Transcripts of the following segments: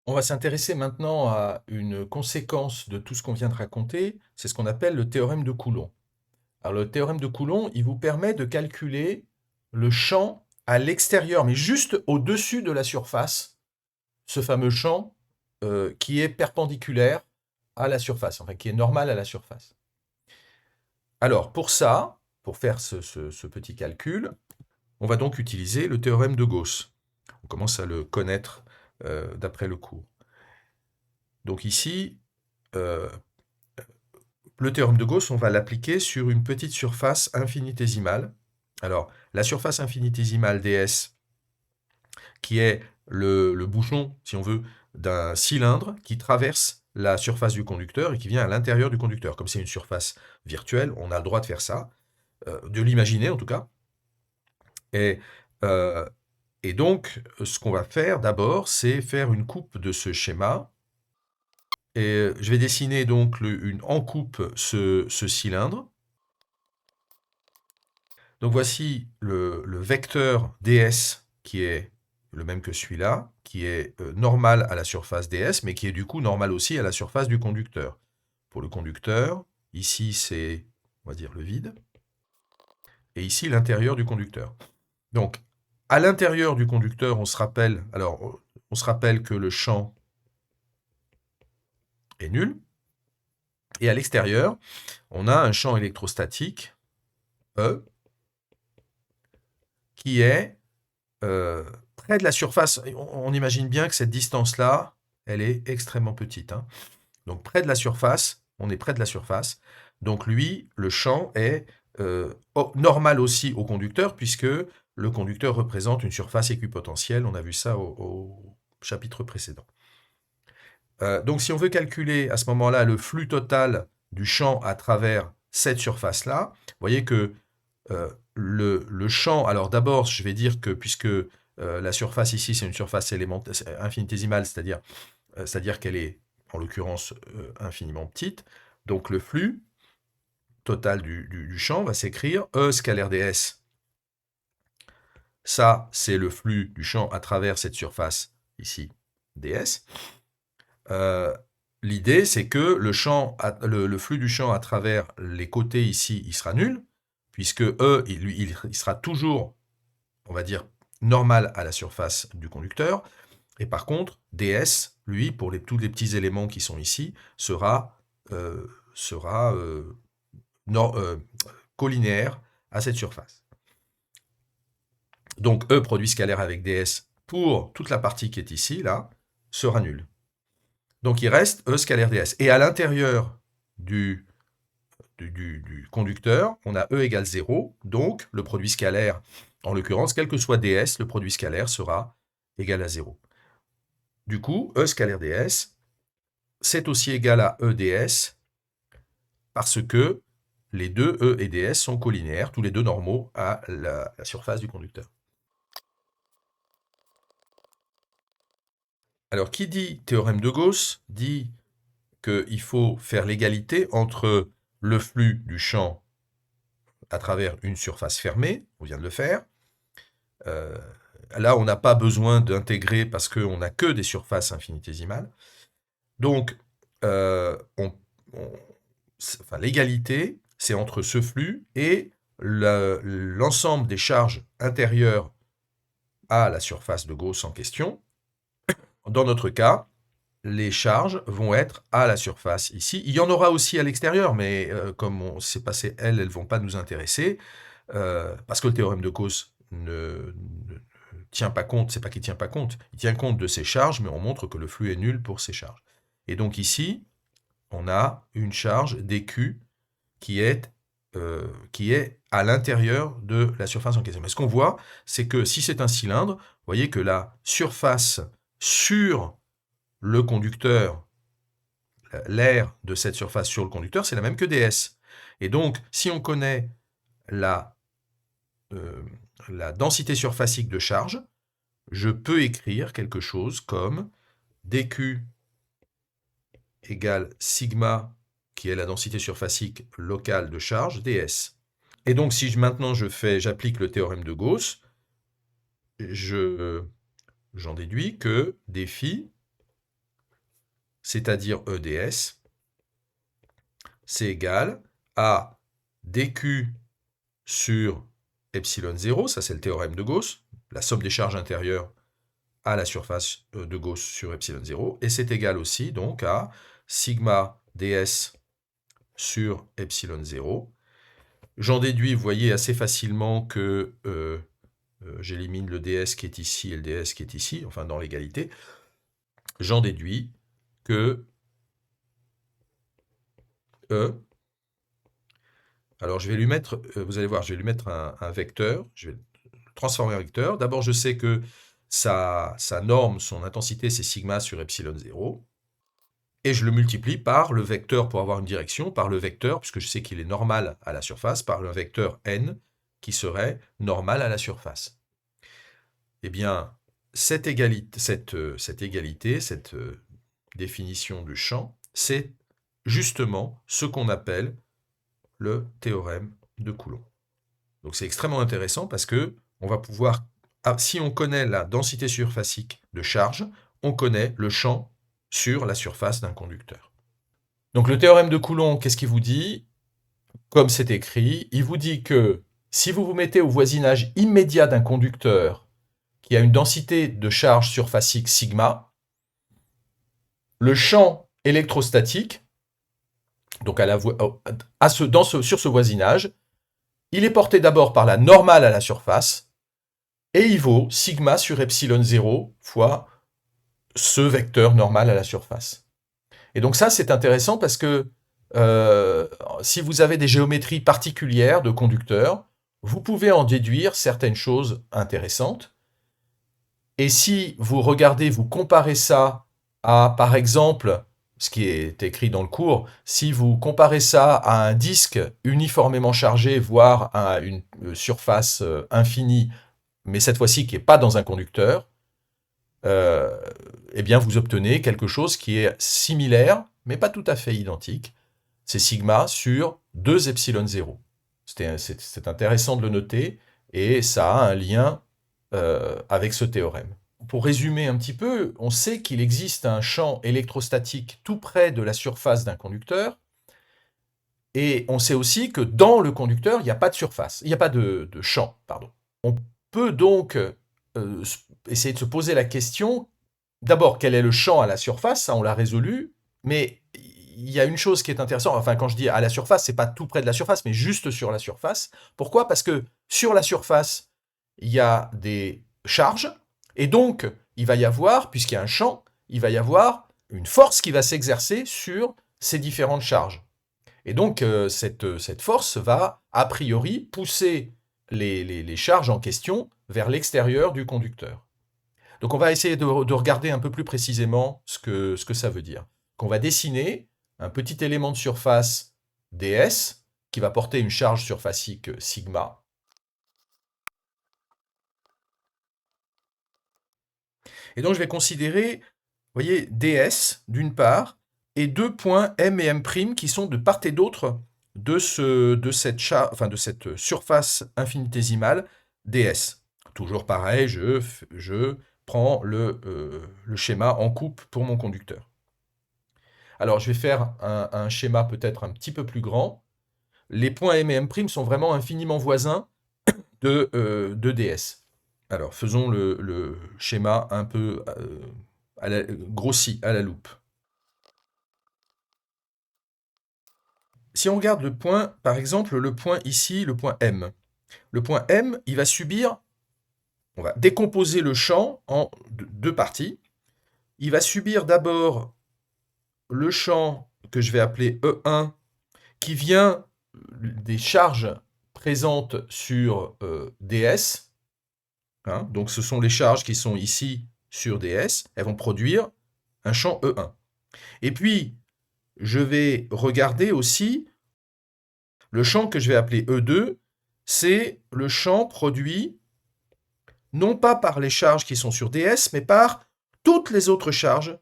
On va s'intéresser maintenant à une conséquence de tout ce qu'on vient de raconter, c'est ce qu'on appelle le théorème de Coulomb. Alors le théorème de Coulomb, il vous permet de calculer le champ à l'extérieur, mais juste au-dessus de la surface, ce fameux champ qui est perpendiculaire à la surface, enfin qui est normal à la surface. Alors pour ça, pour faire ce petit calcul, on va donc utiliser le théorème de Gauss. On commence à le connaître d'après le cours. Donc ici, le théorème de Gauss, on va l'appliquer sur une petite surface infinitésimale. Alors, la surface infinitésimale ds, qui est le bouchon, si on veut, d'un cylindre qui traverse la surface du conducteur et qui vient à l'intérieur du conducteur. Comme c'est une surface virtuelle, on a le droit de faire ça, de l'imaginer en tout cas. Et, euh, et donc, ce qu'on va faire d'abord, c'est faire une coupe de ce schéma. Et je vais dessiner donc en coupe ce cylindre. Donc voici le vecteur ds qui est le même que celui-là, qui est normal à la surface ds, mais qui est du coup normal aussi à la surface du conducteur. Pour le conducteur, ici c'est, on va dire, le vide, et ici l'intérieur du conducteur. Donc, à l'intérieur du conducteur, on se rappelle que le champ est nul, et à l'extérieur, on a un champ électrostatique, E, qui est près de la surface. On imagine bien que cette distance-là, elle est extrêmement petite, hein. Donc près de la surface, on est près de la surface. Donc lui, le champ est normal aussi au conducteur, puisque le conducteur représente une surface équipotentielle. On a vu ça au chapitre précédent. Donc si on veut calculer à ce moment-là le flux total du champ à travers cette surface-là, vous voyez que le champ, alors d'abord, je vais dire que puisque la surface ici, c'est une surface infinitésimale, c'est-à-dire qu'elle est, en l'occurrence, infiniment petite, donc le flux total du champ va s'écrire E scalaire ds. Ça, c'est le flux du champ à travers cette surface ici, ds. L'idée, c'est que le flux du champ à travers les côtés ici, il sera nul, puisque E, il sera toujours, on va dire, normal à la surface du conducteur. Et par contre, ds, lui, pour tous les petits éléments qui sont ici, sera, euh, sera collinéaire à cette surface. Donc E produit scalaire avec ds pour toute la partie qui est ici, là, sera nul. Donc il reste E scalaire ds. Et à l'intérieur du conducteur, on a E égale 0, donc le produit scalaire, en l'occurrence, quel que soit ds, le produit scalaire sera égal à 0. Du coup, E scalaire ds, c'est aussi égal à E ds, parce que les deux E et ds sont collinéaires, tous les deux normaux à la surface du conducteur. Alors, qui dit théorème de Gauss dit qu'il faut faire l'égalité entre le flux du champ à travers une surface fermée, on vient de le faire. Là, on n'a pas besoin d'intégrer parce qu'on n'a que des surfaces infinitésimales. Donc, l'égalité, c'est entre ce flux et l'ensemble des charges intérieures à la surface de Gauss en question. Dans notre cas, les charges vont être à la surface ici. Il y en aura aussi à l'extérieur, mais comme on s'est passé, elles ne vont pas nous intéresser, parce que le théorème de Gauss ne tient pas compte, c'est pas qu'il tient pas compte, il tient compte de ces charges, mais on montre que le flux est nul pour ces charges. Et donc ici, on a une charge dQ qui est à l'intérieur de la surface en question. Mais ce qu'on voit, c'est que si c'est un cylindre, vous voyez que la surface sur le conducteur, l'air de cette surface sur le conducteur, c'est la même que ds. Et donc, si on connaît la densité surfacique de charge, je peux écrire quelque chose comme dQ égale sigma, qui est la densité surfacique locale de charge, ds. Et donc, si maintenant j'applique le théorème de Gauss, j'en déduis que dφ c'est-à-dire EDS, c'est égal à dQ sur epsilon 0, ça c'est le théorème de Gauss, la somme des charges intérieures à la surface de Gauss sur epsilon 0, et c'est égal aussi donc à sigma ds sur epsilon 0. J'en déduis, vous voyez assez facilement que j'élimine le ds qui est ici et le ds qui est ici, enfin dans l'égalité. J'en déduis que E, alors je vais lui mettre, vous allez voir, je vais lui mettre un vecteur, je vais le transformer en vecteur. D'abord, je sais que sa norme, son intensité, c'est sigma sur epsilon 0. Et je le multiplie par le vecteur pour avoir une direction, par le vecteur, puisque je sais qu'il est normal à la surface, par le vecteur n, qui serait normal à la surface. Eh bien, cette définition du champ, c'est justement ce qu'on appelle le théorème de Coulomb. Donc c'est extrêmement intéressant parce que on va pouvoir, si on connaît la densité surfacique de charge, on connaît le champ sur la surface d'un conducteur. Donc le théorème de Coulomb, qu'est-ce qu'il vous dit? Comme c'est écrit, il vous dit que si vous vous mettez au voisinage immédiat d'un conducteur qui a une densité de charge surfacique sigma, le champ électrostatique, donc sur ce voisinage, il est porté d'abord par la normale à la surface, et il vaut sigma sur epsilon 0 fois ce vecteur normal à la surface. Et donc ça, c'est intéressant parce que si vous avez des géométries particulières de conducteurs, vous pouvez en déduire certaines choses intéressantes. Et si vous regardez, vous comparez ça à, par exemple, ce qui est écrit dans le cours, si vous comparez ça à un disque uniformément chargé, voire à une surface infinie, mais cette fois-ci qui n'est pas dans un conducteur, eh bien vous obtenez quelque chose qui est similaire, mais pas tout à fait identique. C'est sigma sur 2 epsilon 0. C'est intéressant de le noter, et ça a un lien avec ce théorème. Pour résumer un petit peu, on sait qu'il existe un champ électrostatique tout près de la surface d'un conducteur, et on sait aussi que dans le conducteur, il n'y a pas de surface, il n'y a pas de champ, pardon. On peut donc essayer de se poser la question, d'abord, quel est le champ à la surface? Ça, on l'a résolu, mais il y a une chose qui est intéressante, enfin quand je dis à la surface, c'est pas tout près de la surface, mais juste sur la surface. Pourquoi? Parce que sur la surface, il y a des charges, et donc il va y avoir, puisqu'il y a un champ, il va y avoir une force qui va s'exercer sur ces différentes charges. Et donc cette force va, a priori, pousser les charges en question vers l'extérieur du conducteur. Donc on va essayer de regarder un peu plus précisément ce que ça veut dire. On va dessiner un petit élément de surface ds qui va porter une charge surfacique sigma. Et donc je vais considérer, vous voyez, ds d'une part, et deux points m et m' qui sont de part et d'autre de cette surface infinitésimale ds. Toujours pareil, je prends le schéma en coupe pour mon conducteur. Alors, je vais faire un schéma peut-être un petit peu plus grand. Les points M et M' sont vraiment infiniment voisins de ds. Alors, faisons le schéma un peu grossi à la loupe. Si on regarde le point, par exemple, le point ici, le point M. Le point M, il va subir, on va décomposer le champ en deux parties. Il va subir d'abord le champ que je vais appeler E1, qui vient des charges présentes sur ds. Hein, donc ce sont les charges qui sont ici sur ds. Elles vont produire un champ E1. Et puis, je vais regarder aussi le champ que je vais appeler E2. C'est le champ produit non pas par les charges qui sont sur ds, mais par toutes les autres charges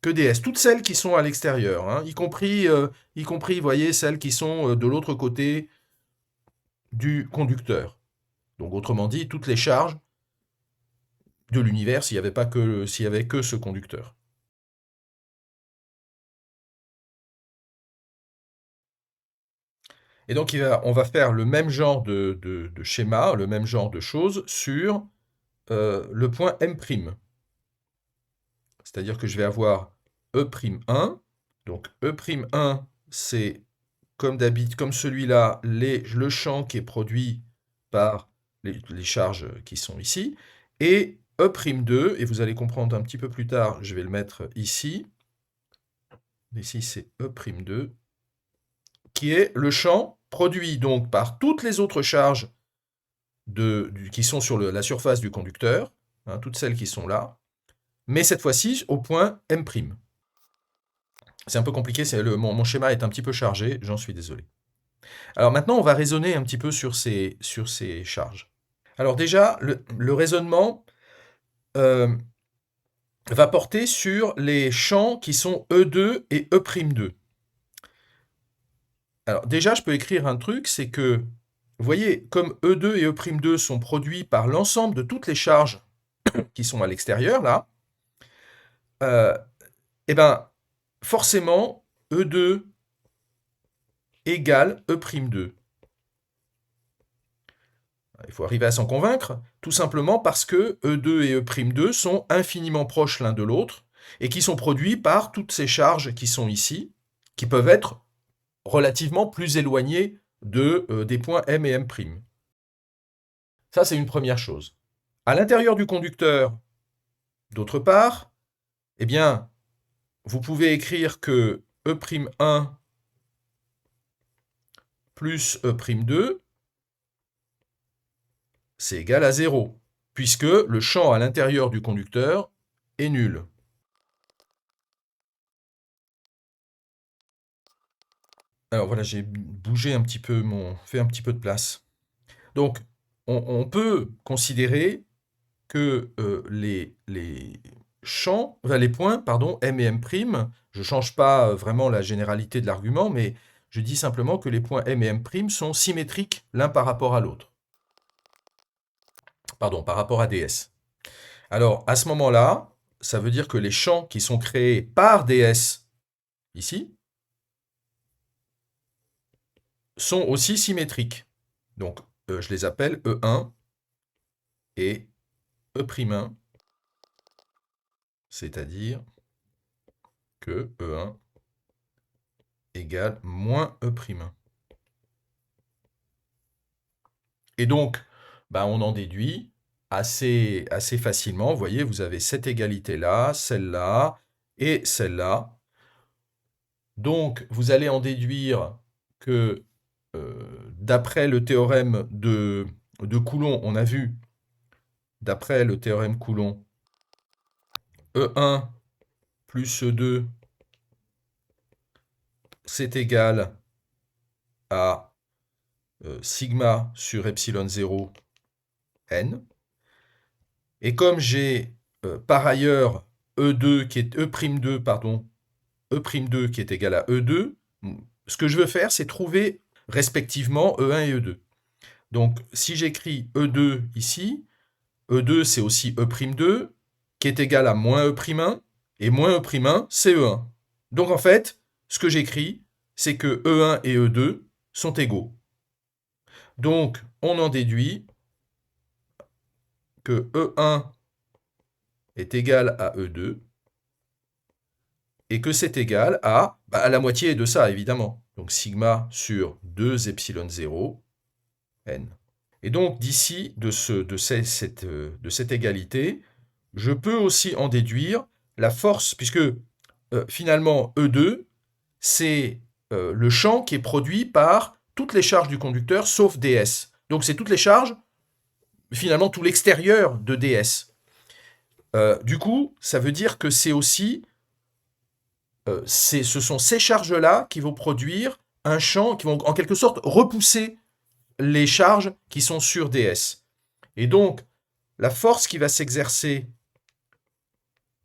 que ds, toutes celles qui sont à l'extérieur, hein, y compris, vous voyez, celles qui sont de l'autre côté du conducteur. Donc, autrement dit, toutes les charges de l'univers s'il n'y avait que ce conducteur. Et donc, on va faire le même genre de schéma, le même genre de choses sur le point M'. C'est-à-dire que je vais avoir E'1. Donc, E'1, c'est comme d'habitude, comme celui-là, le champ qui est produit par les charges qui sont ici. Et E'2, et vous allez comprendre un petit peu plus tard, je vais le mettre ici. Ici, c'est E'2, qui est le champ produit donc par toutes les autres charges qui sont sur la surface du conducteur, hein, toutes celles qui sont là, mais cette fois-ci au point M'. C'est un peu compliqué, mon schéma est un petit peu chargé, j'en suis désolé. Alors maintenant, on va raisonner un petit peu sur ces charges. Alors déjà, le raisonnement va porter sur les champs qui sont E2 et E'2. Alors déjà, je peux écrire un truc, c'est que, vous voyez, comme E2 et E'2 sont produits par l'ensemble de toutes les charges qui sont à l'extérieur, là, eh ben, forcément, E2 égale E'2. Il faut arriver à s'en convaincre, tout simplement parce que E2 et E'2 sont infiniment proches l'un de l'autre et qui sont produits par toutes ces charges qui sont ici, qui peuvent être relativement plus éloignées des points M et M'. Ça, c'est une première chose. À l'intérieur du conducteur, d'autre part, eh bien, vous pouvez écrire que E'1 plus E'2, c'est égal à 0, puisque le champ à l'intérieur du conducteur est nul. Alors voilà, j'ai bougé un petit peu fait un petit peu de place. Donc, on peut considérer que les points, pardon, M et M', je ne change pas vraiment la généralité de l'argument, mais je dis simplement que les points M et M' sont symétriques l'un par rapport à l'autre. Pardon, par rapport à ds. Alors, à ce moment-là, ça veut dire que les champs qui sont créés par ds, ici, sont aussi symétriques. Donc, je les appelle E1 et E'1, c'est-à-dire que E1 égale moins E'1. Et donc, on en déduit assez facilement. Vous voyez, vous avez cette égalité-là, celle-là et celle-là. Donc, vous allez en déduire que d'après le théorème de Coulomb, on a vu, d'après le théorème Coulomb, E1 plus E2, c'est égal à sigma sur epsilon 0 n. Et comme j'ai par ailleurs E2 qui est E'2, pardon, E'2 qui est égal à E2, ce que je veux faire, c'est trouver respectivement E1 et E2. Donc, si j'écris E2 ici, E2 c'est aussi E'2, qui est égal à moins E'1, et moins E'1, c'est E1. Donc en fait, ce que j'écris, c'est que E1 et E2 sont égaux. Donc, on en déduit que E1 est égal à E2, et que c'est égal à la moitié de ça, évidemment. Donc sigma sur 2 epsilon 0, n. Et donc d'ici, de cette égalité, je peux aussi en déduire la force, puisque finalement E2, c'est le champ qui est produit par toutes les charges du conducteur, sauf ds. Donc c'est toutes les charges, finalement tout l'extérieur de ds. Du coup, ça veut dire que c'est aussi ce sont ces charges-là qui vont produire un champ, qui vont en quelque sorte repousser les charges qui sont sur ds. Et donc, la force qui va s'exercer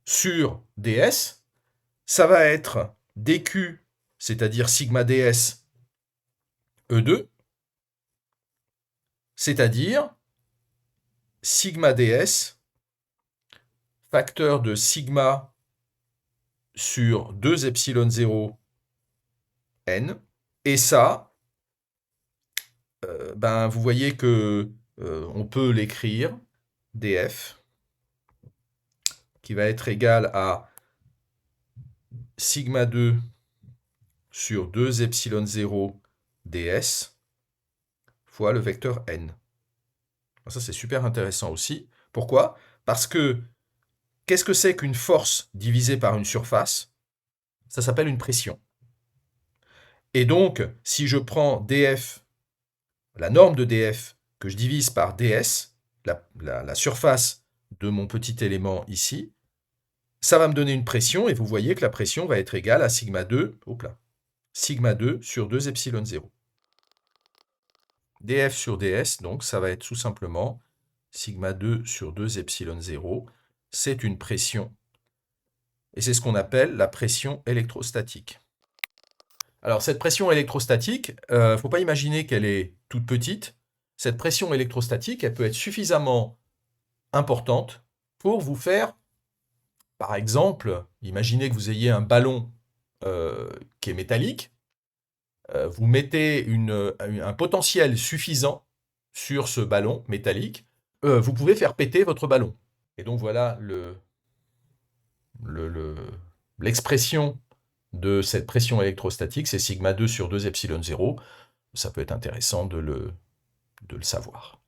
sur ds, ça va être dq, c'est-à-dire sigma ds E2, c'est-à-dire sigma ds facteur de sigma sur 2 epsilon 0 n, et ça, ben, vous voyez que on peut l'écrire, df, qui va être égal à sigma 2 sur 2 epsilon 0 ds fois le vecteur n. Ça, c'est super intéressant aussi. Pourquoi? Parce que qu'est-ce que c'est qu'une force divisée par une surface? Ça s'appelle une pression. Et donc, si je prends df, la norme de df, que je divise par ds, la surface de mon petit élément ici, ça va me donner une pression, et vous voyez que la pression va être égale à sigma 2, sigma 2 sur 2 epsilon 0. df sur ds, donc ça va être tout simplement sigma 2 sur 2 epsilon 0. C'est une pression, et c'est ce qu'on appelle la pression électrostatique. Alors cette pression électrostatique, il ne faut pas imaginer qu'elle est toute petite. Cette pression électrostatique, elle peut être suffisamment importante pour vous faire, par exemple, imaginez que vous ayez un ballon qui est métallique, vous mettez un potentiel suffisant sur ce ballon métallique, vous pouvez faire péter votre ballon. Et donc voilà l'expression de cette pression électrostatique, c'est sigma 2 sur 2 epsilon 0. Ça peut être intéressant de le savoir.